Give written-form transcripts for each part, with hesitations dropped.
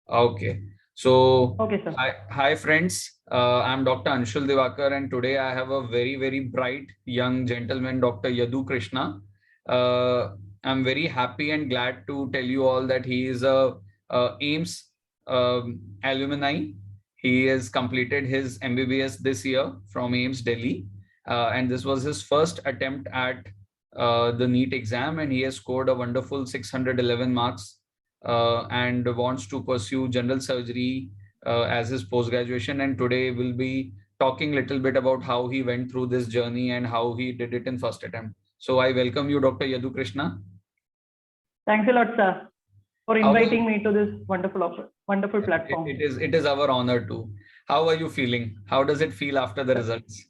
Okay. So, Okay, sir. hi friends. I'm Dr. Anshul Divakar, and today I have a very bright young gentleman, Dr. Yadu Krishna. Uh, I'm very happy and glad to tell you all that he is a AIMS alumni. He has completed his MBBS this year from AIMS Delhi, and this was his first attempt at the NEET exam, and he has scored a wonderful 611 marks and wants to pursue general surgery as his post graduation. And today we'll be talking a little bit about how he went through this journey and how he did it in first attempt. So I welcome you, Dr. Yadu Krishna. Thanks a lot, sir, for How are inviting me to this wonderful platform. it is our honor to. How are you feeling? How does it feel after the results?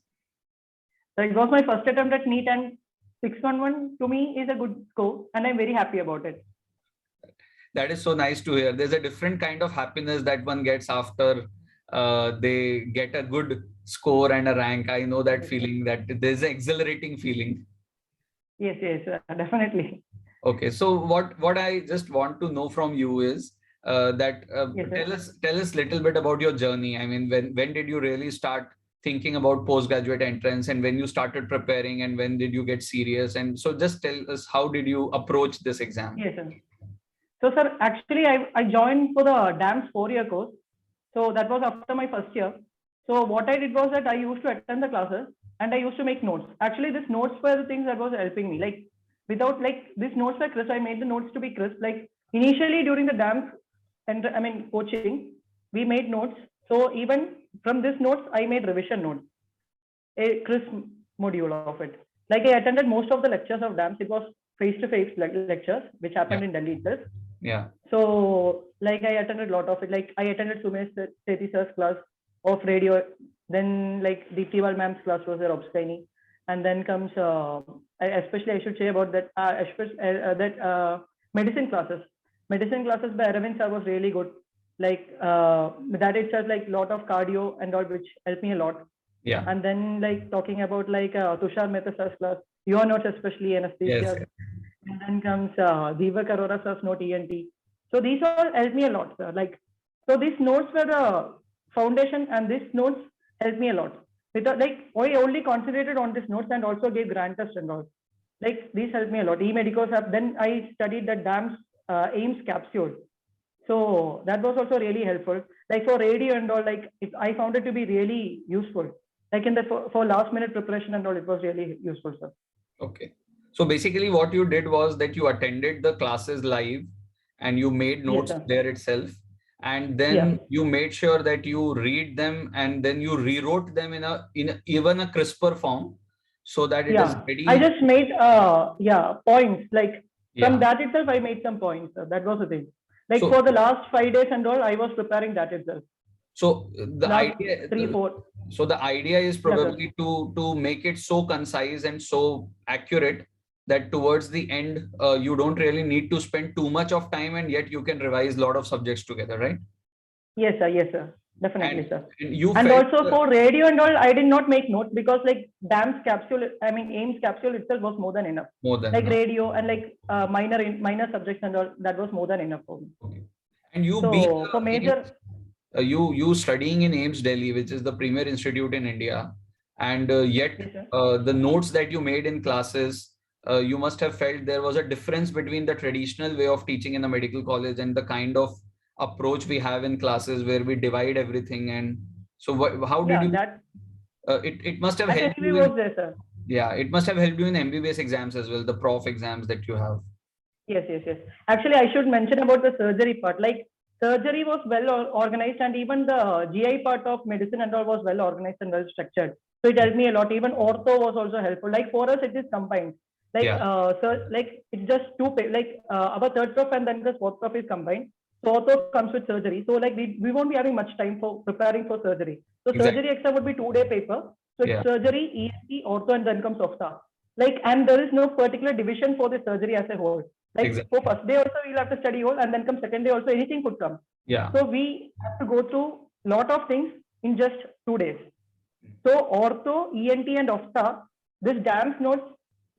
So it was my first attempt at NEET, and 611 to me is a good score, and I'm very happy about it. That is so nice to hear. There's a different kind of happiness that one gets after they get a good score and a rank. I know that feeling, that there's an exhilarating feeling. Yes, definitely. Okay, so what I just want to know from you is that Yes, sir. tell us little bit about your journey. I mean, when did you really start thinking about postgraduate entrance, and when you started preparing, and when did you get serious? And so just tell us, how did you approach this exam? Yes, sir. So, sir, actually, I joined for the DAMS 4-year course. So that was after my first year. So what I did was that I used to attend the classes and I used to make notes. Actually, these notes were the things that was helping me. Like without these notes were crisp, I made the notes to be crisp. Like initially during the DAMS and coaching, we made notes. So even from these notes, I made revision notes, a crisp module of it. Like I attended most of the lectures of DAMS. It was face-to-face lectures, which happened Yeah, in Delhi itself. yeah, So, like I attended a lot of it. Like I attended Sumesh Sethi sir's class of radio. Then like Deeptiwal ma'am's class was there, Obscini. And then comes, especially I should say about that, medicine classes. Medicine classes by Aravind sir was really good. Like that itself, like lot of cardio and all, which helped me a lot. yeah. And then like talking about like Tushar Mehta sir's class, your notes especially Yes. anesthesia, and then comes Deepak Arora sir's note ENT. So these all helped me a lot, sir. Like, so these notes were the foundation, and these notes helped me a lot. Because like I only concentrated on these notes and also gave grant test and all. Like these helped me a lot. E-medicals have. Then I studied the DAMS AIMS capsule. So that was also really helpful. Like for radio and all, like I found it to be really useful. Like in the for last minute preparation and all, it was really useful, sir. Okay. So basically what you did was that you attended the classes live and you made Yes, notes sir. there itself. And Yeah. then you made sure that you read them and then you rewrote them in even a crisper form so that it is Yeah, I ready. just made points. Like from Yeah. that itself, I made some points. That was the thing. Like So for the last 5 days and all, I was preparing that itself. the Last idea three, four. so the idea is Yeah, sir. probably to make it so concise and so accurate that towards the end you don't really need to spend too much of time, and yet you can revise a lot of subjects together, right? Yes, sir. Yes, sir. Definitely, and, sir. and you And felt also for radio and all, I did not make notes because like DAMS capsule, AIMS capsule itself was more than enough. more than Like enough. radio and like minor subjects and all, that was more than enough for me. Okay. And you being So for major, you studying in AIMS Delhi, which is the premier institute in India, and yet yes, sir. the notes that you made in classes, you must have felt there was a difference between the traditional way of teaching in a medical college and the kind of approach we have in classes where we divide everything. And so, how did Yeah, you? that It must have that helped anyway you in, was there, sir. yeah, it must have helped you in MBBS exams as well, the prof exams that you have. Yes. Actually, I should mention about the surgery part. Like surgery was well organized, and even the GI part of medicine and all was well organized and well structured. So it helped me a lot. Even ortho was also helpful. Like for us, it is combined. Like Yeah, like it's just two. Like our third prof and then the fourth prof is combined. So ortho comes with surgery. So like we won't be having much time for preparing for surgery. So exactly. surgery exam would be 2-day paper. So it's Yeah, surgery, ENT, ortho, and then comes ophtha. Like, and there is no particular division for the surgery as a whole. Like for exactly. first day also you'll have to study whole, and then come second day also anything could come. Yeah. So we have to go through lot of things in just 2 days. So ortho, ENT, and ophtha, this DAMS notes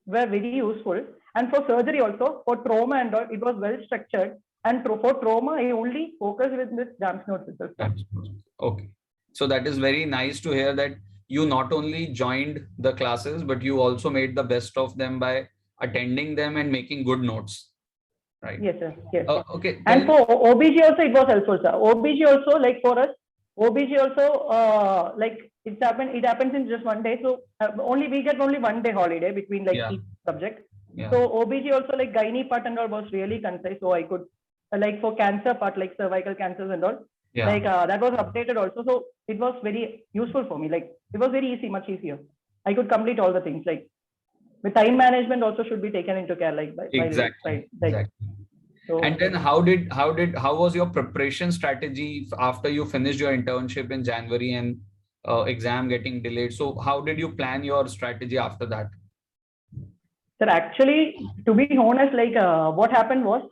were very useful. And for surgery also, for trauma and all, it was well structured. And for trauma, I only focus with this DAMS notes itself. Okay. So that is very nice to hear that you not only joined the classes, but you also made the best of them by attending them and making good notes. Right. Yes, sir. Yes. Okay. And for OBG also, it was helpful, sir. OBG also, like for us, OBG also, like it happens in just one day. So only we get only 1 day holiday between like each subject. Yeah. So OBG also, like gynae part and all was really concise. So I could, like for cancer part, like cervical cancers and all, like that was updated also. So it was very useful for me. Like it was very easy, much easier. I could complete all the things. Like the time management also should be taken into care. Like exactly. So, and then how was your preparation strategy after you finished your internship in January and exam getting delayed? So how did you plan your strategy after that? Sir, actually, to be honest, like what happened was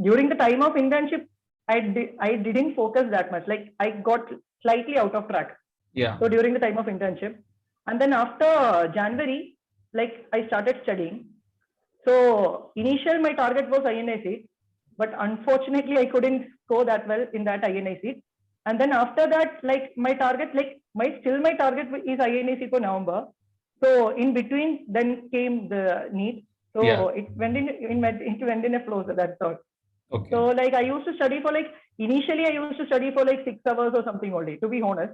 during the time of internship, I didn't focus that much. Like I got slightly out of track. Yeah. So during the time of internship, and then after January, like I started studying. So initial my target was INI seat, but unfortunately I couldn't score that well in that INI seat. And then after that, like my target, like my target is INI seat for November. So in between, then came the NEET. So it went in a flow. So that's all. Okay. So like I used to study for like initially I used to study for like 6 hours or something only, to be honest.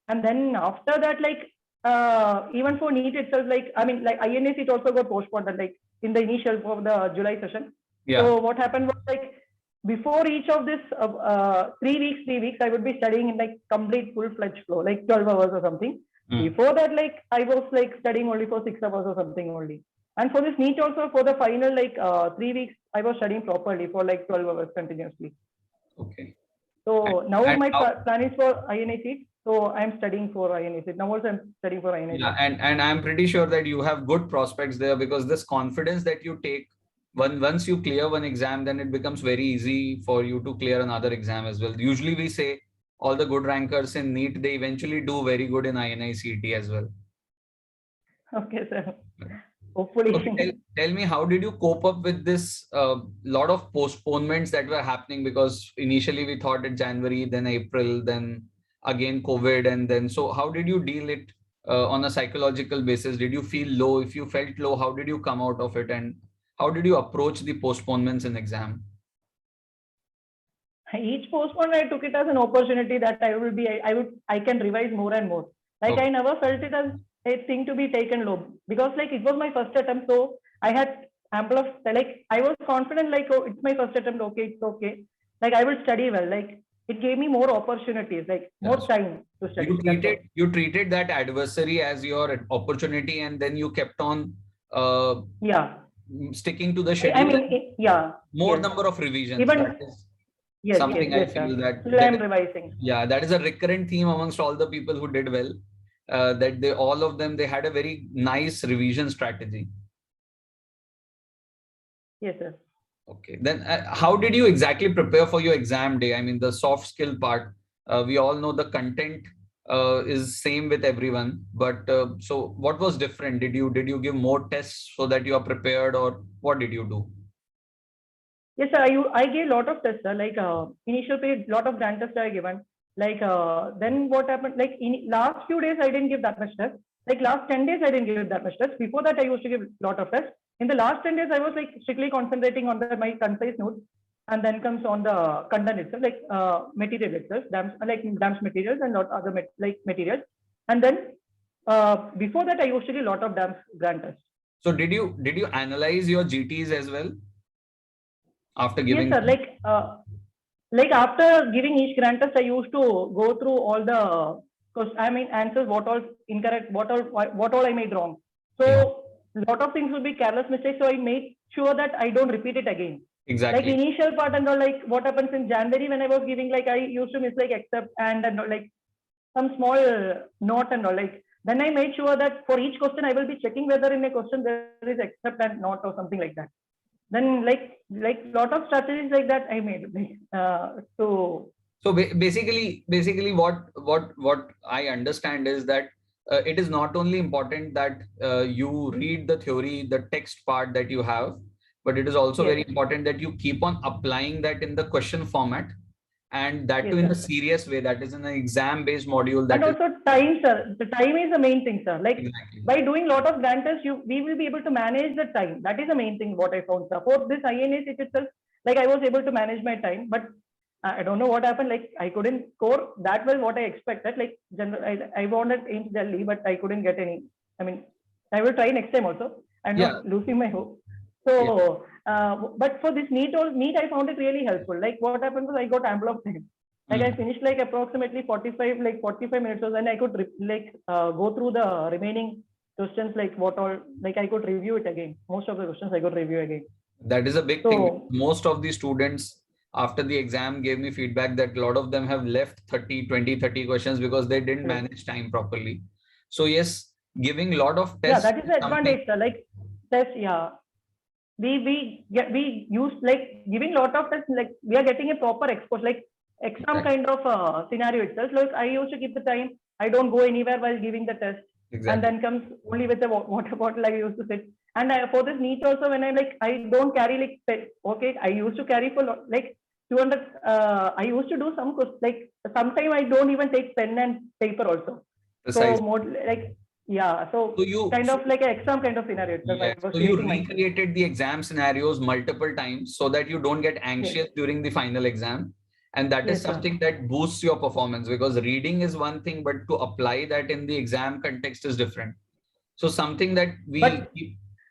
And then after that, like even for NEET itself, like I mean, like INA seat also got postponed, like in the initial for the July session. Yeah. So what happened was like before each of this 3 weeks, I would be studying in like complete full-fledged flow, like 12 hours or something. Before that, like I was like studying only for 6 hours or something only. And for this NEET also, for the final like 3 weeks, I was studying properly for like 12 hours continuously. Okay. So now my plan is for INA seat. So I'm studying for INA seat. Now also I'm studying for INA seat. Yeah, and I'm pretty sure that you have good prospects there, because this confidence that you take, once you clear one exam, then it becomes very easy for you to clear another exam as well. Usually we say all the good rankers in NEET, they eventually do very good in INI CET as well. Okay, sir. Hopefully. Okay, tell me, how did you cope up with this lot of postponements that were happening? Because initially we thought in January, then April, then again COVID, and then so how did you deal it on a psychological basis? Did you feel low? If you felt low, how did you come out of it, and how did you approach the postponements in exam? Each postponement I took it as an opportunity that I can revise more and more. Like I never felt it as a thing to be taken low, because like it was my first attempt, so I had ample of like I was confident, like, oh, it's my first attempt, okay, it's okay, like I will study well. Like it gave me more opportunities, like more time to study. You treated that adversary as your opportunity, and then you kept on sticking to the schedule. I mean, more number of revisions. Even that is something I feel that I'm revising. Yeah, that is a recurrent theme amongst all the people who did well. That all of them had a very nice revision strategy. Yes, sir. Okay, then how did you exactly prepare for your exam day? I mean, the soft skill part. We all know the content is same with everyone, but so what was different? Did you give more tests so that you are prepared, or what did you do? Yes, sir. I gave a lot of tests, sir. Like initial period, lot of grand tests I given. Like then what happened? Like in last few days, I didn't give that much test. Like last 10 days, I didn't give that much test. Before that, I used to give a lot of tests. In the last 10 days, I was like strictly concentrating on my concise notes, and then comes on the content itself, like material itself, DAMS materials and lot other materials. And then before that, I used to do a lot of DAMS grand tests. So did you analyze your GTs as well after giving? Yes, sir. Like after giving each grand test, I used to go through all the answers, what all incorrect, what all I made wrong. So a lot of things will be careless mistakes. So I made sure that I don't repeat it again. Exactly. Like initial part and all, like what happens in January when I was giving, like I used to miss like except and all, like some small note and all. Like then I made sure that for each question I will be checking whether in a question there is except and not or something like that. Then like lot of strategies like that I made. So basically what I understand is that it is not only important that you read the theory, the text part that you have, but it is also Yes. very important that you keep on applying that in the question format, and that Yes, too in a sir. serious way. That is in an exam-based module. And That is also time, sir. The time is the main thing, sir. Like exactly. by doing lot of grand tests, we will be able to manage the time. That is the main thing what I found, sir. For this INA seat itself, like I was able to manage my time, but I don't know what happened. Like I couldn't score that well what I expected. Like I wanted AIIMS Delhi, but I couldn't get any. I mean, I will try next time also. I'm Yeah. not losing my hope. Yeah. So, but for this NEET, I found it really helpful. Like what happened was I got ample of time. Like I finished like approximately 45 minutes, and I could go through the remaining questions, like what all, like I could review it again. Most of the questions I could review again. That is a big thing. So Most of the students after the exam gave me feedback that a lot of them have left 30 questions because they didn't yes. manage time properly. So yes, giving a lot of Yeah, tests that is the is something. advantage, sir. Like test, yeah. We use like giving lot of tests, like we are getting a proper exposure, like exam Exactly. kind of scenario itself. Like I used to keep the time. I don't go anywhere while giving the test. And Exactly. then comes only with the water bottle I used to sit. And for this NEET also, when I'm like, I don't carry like pen. Okay, I used to carry for like 200. I used to do some like sometimes I don't even take pen and paper also. So Precise. more like yeah, so So you kind of like an exam kind of scenario itself. yes, I was so you creating myself. recreated the exam scenarios multiple times so that you don't get Yes, anxious during the final exam. And that is yes, sir. something that boosts your performance, because reading is one thing, but to apply that in the exam context is different. So something that we But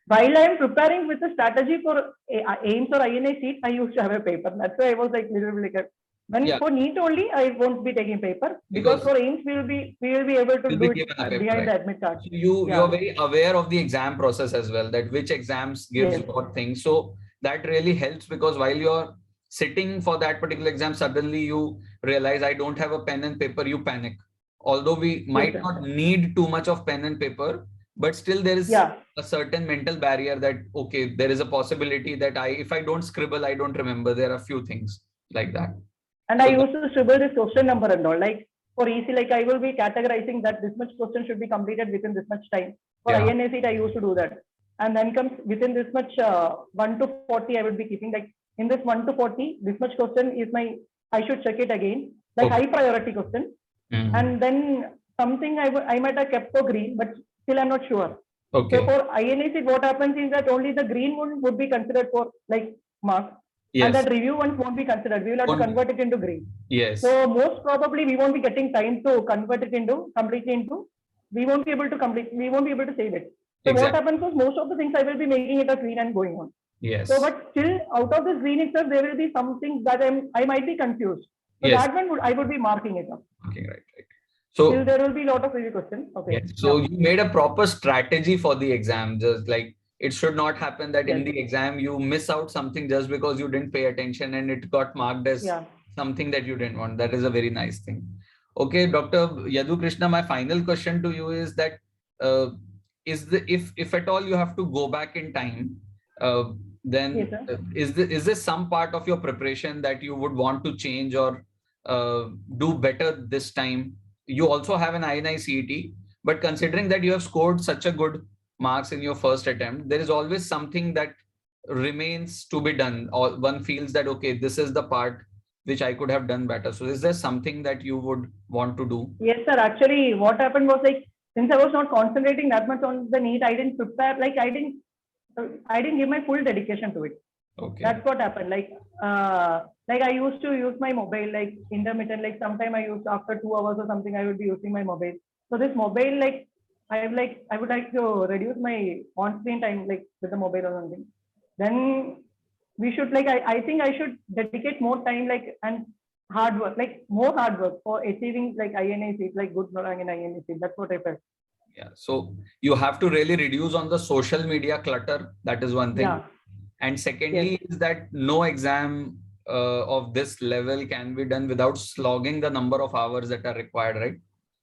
while I am preparing with the strategy for AIMS or INA seat, I used to have a paper. That's why I was like little bit like when yeah, for NEET only, I won't be taking paper, because because for AIMS we will be able to you'll do be it given a paper, behind right? the admit card. So you are Yeah. very aware of the exam process as well, that which exams gives Yes. what things. So that really helps, because while you're sitting for that particular exam, suddenly you realize I don't have a pen and paper, you panic. Although we Yes, might sir. not need too much of pen and paper, but still there is Yeah. a certain mental barrier that, okay, there is a possibility that if I don't scribble, I don't remember. There are a few things like that. And I So used to scribble this question number and all. Like for easy, like I will be categorizing that this much question should be completed within this much time. For yeah, INA seat, I used to do that. And then comes within this much 1 to 40, I would be keeping like in this 1 to 40, this much question is my, I should check it again, like okay. high priority question. And then something I might have kept for green, but still I'm not sure. Okay. So for INA seat, what happens is that only the green one would be considered for like mark. And Yes. that review ones won't be considered. We will have to convert it into green. Yes. So most probably we won't be getting time to convert it into completely into. We won't be able to complete. We won't be able to save it. So what happens is most of the things I will be making it a green and going on. Yes. So but still out of this green itself, there will be something that I might be confused. So yes. that one I would be marking it up. Okay, right. So still there will be a lot of review questions. Okay. Yes. So you made a proper strategy for the exam. Just like it should not happen that in the exam you miss out something just because you didn't pay attention and it got marked as something that you didn't want. That is a very nice thing. Okay, Dr. Yadu Krishna, my final question to you is that if at all you have to go back in time, then is this some part of your preparation that you would want to change or do better this time? You also have an INI CET, but considering that you have scored such a good marks in your first attempt, there is always something that remains to be done, or one feels that, okay, this is the part which I could have done better. So is there something that you would want to do? Yes, sir. Actually, what happened was like, since I was not concentrating that much on the NEET, I didn't prepare, like I didn't give my full dedication to it. Okay. That's what happened. Like I used to use my mobile, like intermittent, like sometime I used after 2 hours or something, I would be using my mobile. So this mobile, like, I would like to reduce my on-screen time, like with the mobile or something. Then we should, like, I think I should dedicate more time, like, and hard work, like more hard work for achieving like INA seat, like good rank in INA seat. That's what I felt. Yeah. So you have to really reduce on the social media clutter. That is one thing. Yeah. And secondly, is that no exam of this level can be done without slogging the number of hours that are required, right?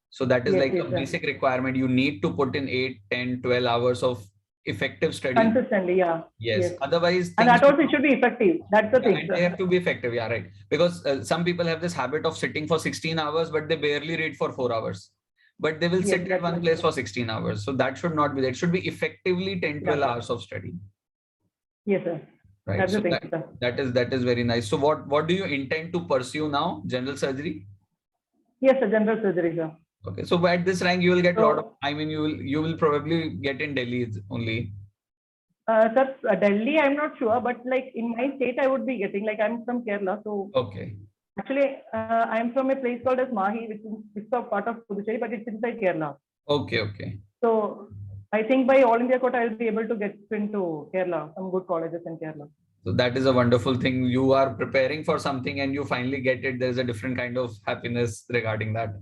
So that is like a basic requirement. You need to put in 8, 10, 12 hours of effective study. Consistently, yeah. Yes. Otherwise, and that also should be effective. That's the thing. And they have to be effective. Yeah, right. Because some people have this habit of sitting for 16 hours, but they barely read for 4 hours. but they will Yes, sit at that's one right. place for 16 hours. So that should not be there. It should be effectively 10, 12 Yeah. hours of study. Yes, sir. Right. That's So the thing, sir. that is very nice. So what do you intend to pursue now? General surgery? Yes, sir. General surgery, sir. Okay. So at this rank, you will get a lot of, So, I mean, you will probably get in Delhi only. sir, Delhi, I'm not sure, but like in my state, I would be getting, like I'm from Kerala. So Okay. actually, I'm from a place called as Mahi, which is it's a part of Puducherry, but it's inside Kerala. Okay. Okay. So I think by All India quota, I'll be able to get into Kerala, some good colleges in Kerala. So that is a wonderful thing. You are preparing for something and you finally get it. There's a different kind of happiness regarding that.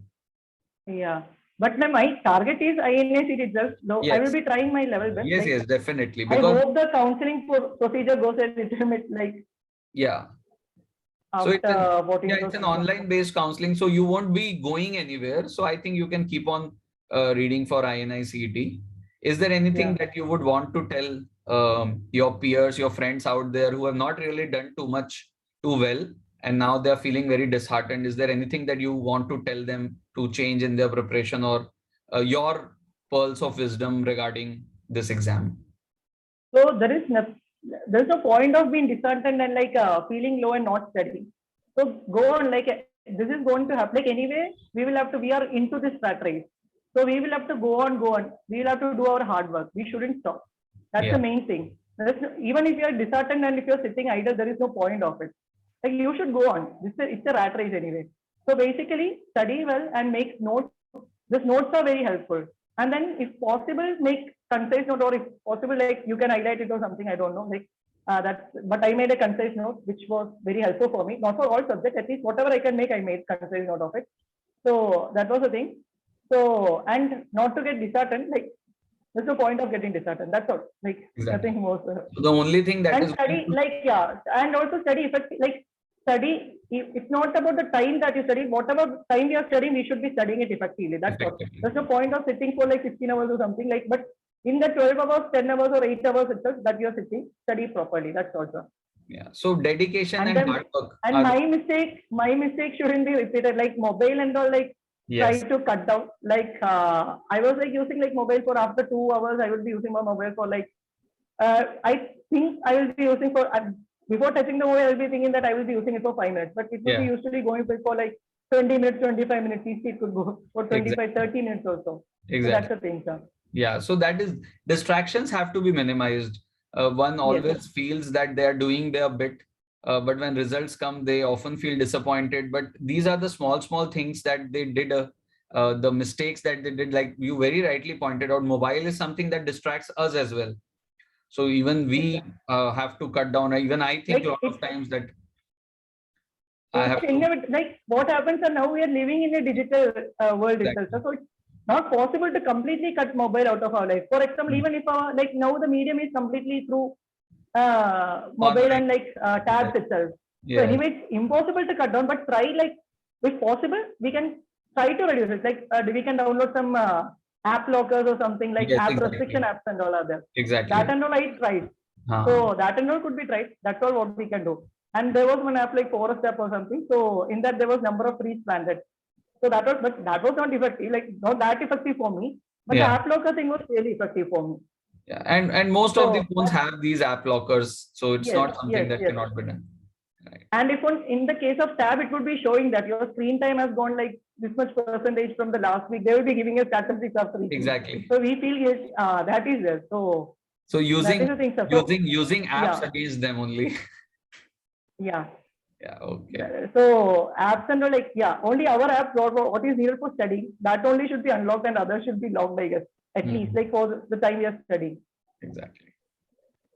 Yeah. But my target is INACT itself. So I will Yes. be trying my level best. Yes, Like, yes, definitely. I Because hope the counseling procedure goes a little bit like yeah. So after 14 yeah, it's an online based counseling. So you won't be going anywhere. So I think you can keep on reading for INICET. Is there anything Yeah. that you would want to tell your peers, your friends out there who have not really done too well, and now they're feeling very disheartened? Is there anything that you want to tell them to change in their preparation, or your pearls of wisdom regarding this exam? So there's no point of being disheartened and like feeling low and not studying. So go on, like this is going to happen. Like anyway, we are into this rat race. So we will have to go on. We will have to do our hard work. We shouldn't stop. That's the Yeah, main thing. Even if you are disheartened and if you're sitting idle, there is no point of it. Like you should go on. It's a rat race anyway. So basically, study well and make notes. These notes are very helpful. And then, if possible, make concise note, or if possible, like you can highlight it or something. I don't know. Like but I made a concise note, which was very helpful for me. Not for all subjects, at least whatever I can make, I made concise note of it. So that was the thing. So and not to get disheartened, like there's no point of getting disheartened. That's all. Like exactly. nothing more. So the only thing that And is going study, to, like yeah, and also study effective. Like study, it's not about the time that you study. Whatever time you are studying, we should be studying it effectively. That's all. effectively. There's no point of sitting for like 16 hours or something like. But in the 12 hours, 10 hours, or 8 hours itself that you are sitting, study properly. That's also. Yeah. So dedication And and then hard work and are my mistake shouldn't be repeated. Like mobile and all, like try yes, to cut down. Like I was like using like mobile for after 2 hours. I would be using my mobile for like I think I will be using for before touching the mobile, I will be thinking that I will be using it for 5 minutes, but it will be yeah, usually going for like 20 minutes, 25 minutes. Each it could go for 25, exactly, 30 minutes also. So that's exactly. the thing, sir. Yeah. So that is distractions have to be minimized. One Yes. always feels that they are doing their bit, but when results come, they often feel disappointed. But these are the small things that they did. The mistakes that they did, like you very rightly pointed out, mobile is something that distracts us as well. So even we It's have to cut down. Even I think a like lot of times that I have to. like what happens are now we are living in a digital world itself. Exactly. So it's not possible to completely cut mobile out of our life. For example, even if like now the medium is completely through mobile Online. and like tabs itself. So Yes. anyway, it's impossible to cut down, but try like if possible, we can try to reduce it. Like we can download some app lockers or something like Yes, app restriction exactly. apps and all are there. That Exactly. and all I tried. Uh-huh. So that and all could be tried. That's all what we can do. And there was one app like Forest app or something. So in that there was number of trees planted. So that was not effective, like not that effective for me. But the Yeah. app locker thing was really effective for me. Yeah. And most of the So phones have these app lockers, so it's yes, not something yes, that yes. cannot be done. Right. And if in the case of tab, it would be showing that your screen time has gone like this much percentage from the last week. They will be giving us statistics after each week. Exactly. So we feel yes, that is there. So So that is using the thing, sir. So using apps yeah, against them only. yeah. Yeah. Okay. So apps and all, like yeah, only our apps what is needed for studying that only should be unlocked and others should be locked, I guess. At least like for the time we are studying. Exactly.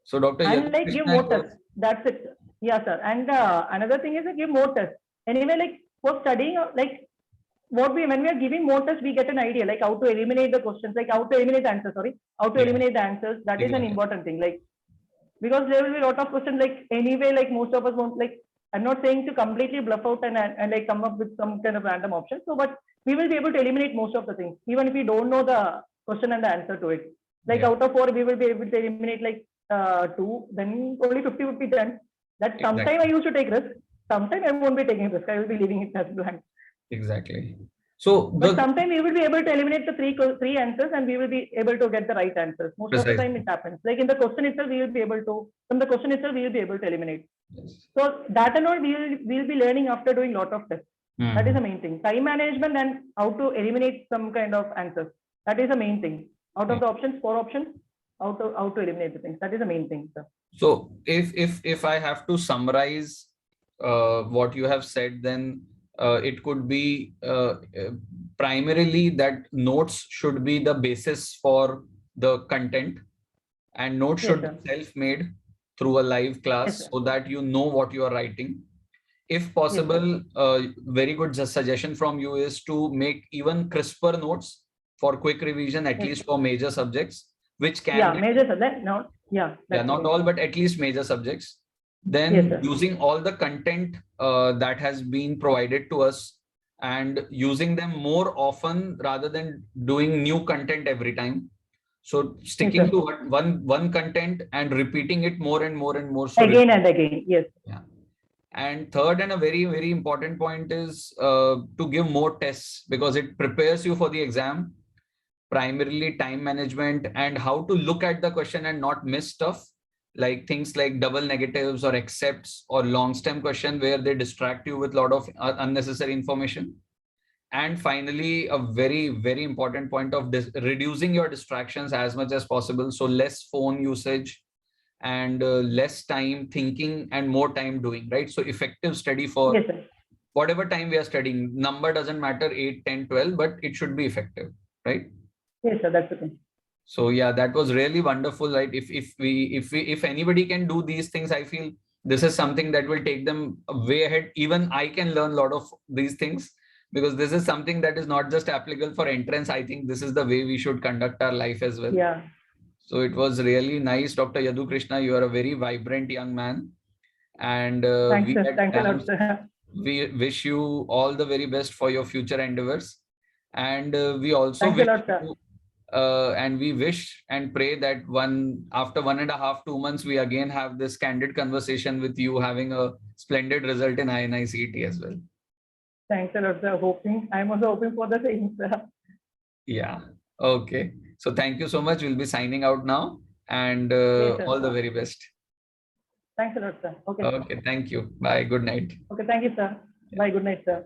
So Dr. And like give Yadu more tests. That's it. Yeah, sir. And another thing is give more tests. Anyway, like for studying, like when we are giving more tests, we get an idea like how to eliminate the questions, like how to eliminate the answers. Sorry, how to yeah, eliminate the answers. That is an exactly. important thing. Like because there will be a lot of questions. Like anyway, like most of us won't like. I'm not saying to completely bluff out and like come up with some kind of random option. So, but we will be able to eliminate most of the things, even if we don't know the question and the answer to it. Like Yeah. out of 4, we will be able to eliminate like 2. Then only 50 would be done. That sometime I used to take risk. Sometime I won't be taking risk. I will be leaving it as blank. Exactly. So But sometimes we will be able to eliminate the three answers and we will be able to get the right answers. Most of the time it happens. Like in the question itself, we will be able to, from the question itself, we will be able to eliminate. Yes. So that and all we will be learning after doing lot of tests. That is the main thing. Time management and how to eliminate some kind of answers. That is the main thing. Out of the options, 4 options, how to eliminate the things. That is the main thing, sir. So if I have to summarize what you have said, then it could be primarily that notes should be the basis for the content, and notes should be self-made through a live class so that you know what you are writing. If possible, very good suggestion from you is to make even crisper notes for quick revision, at least for major subjects, which can major subject, not all, but at least major subjects. Then using all the content that has been provided to us and using them more often rather than doing new content every time. So sticking to one content and repeating it more and more and more. So again and again. Yes. Yeah. And third, and a very, very important point is to give more tests, because it prepares you for the exam, primarily time management and how to look at the question and not miss stuff, like things like double negatives or accepts or long stem question where they distract you with a lot of unnecessary information. And finally, a very, very important point of reducing your distractions as much as possible. So less phone usage and less time thinking and more time doing, right? So effective study for whatever time we are studying. Number doesn't matter, 8, 10, 12, but it should be effective, right? Yes, sir, that's the thing. So yeah, that was really wonderful, right? If anybody can do these things, I feel this is something that will take them way ahead. Even I can learn a lot of these things, because this is something that is not just applicable for entrance. I think this is the way we should conduct our life as well. Yeah. So it was really nice, Dr. Yadu Krishna. You are a very vibrant young man. And Thanks a lot, sir. We wish you all the very best for your future endeavors. And we also Thanks wish a lot, sir. And we wish and pray that after 1.5 to 2 months, we again have this candid conversation with you having a splendid result in INI CET as well. Thanks a lot, sir. I'm also hoping for the same, sir. Yeah. Okay. So thank you so much. We'll be signing out now, and all the very best. Thanks a lot, sir. Okay. Okay. Thank you. Bye. Good night. Okay. Thank you, sir. Bye. Good night, sir.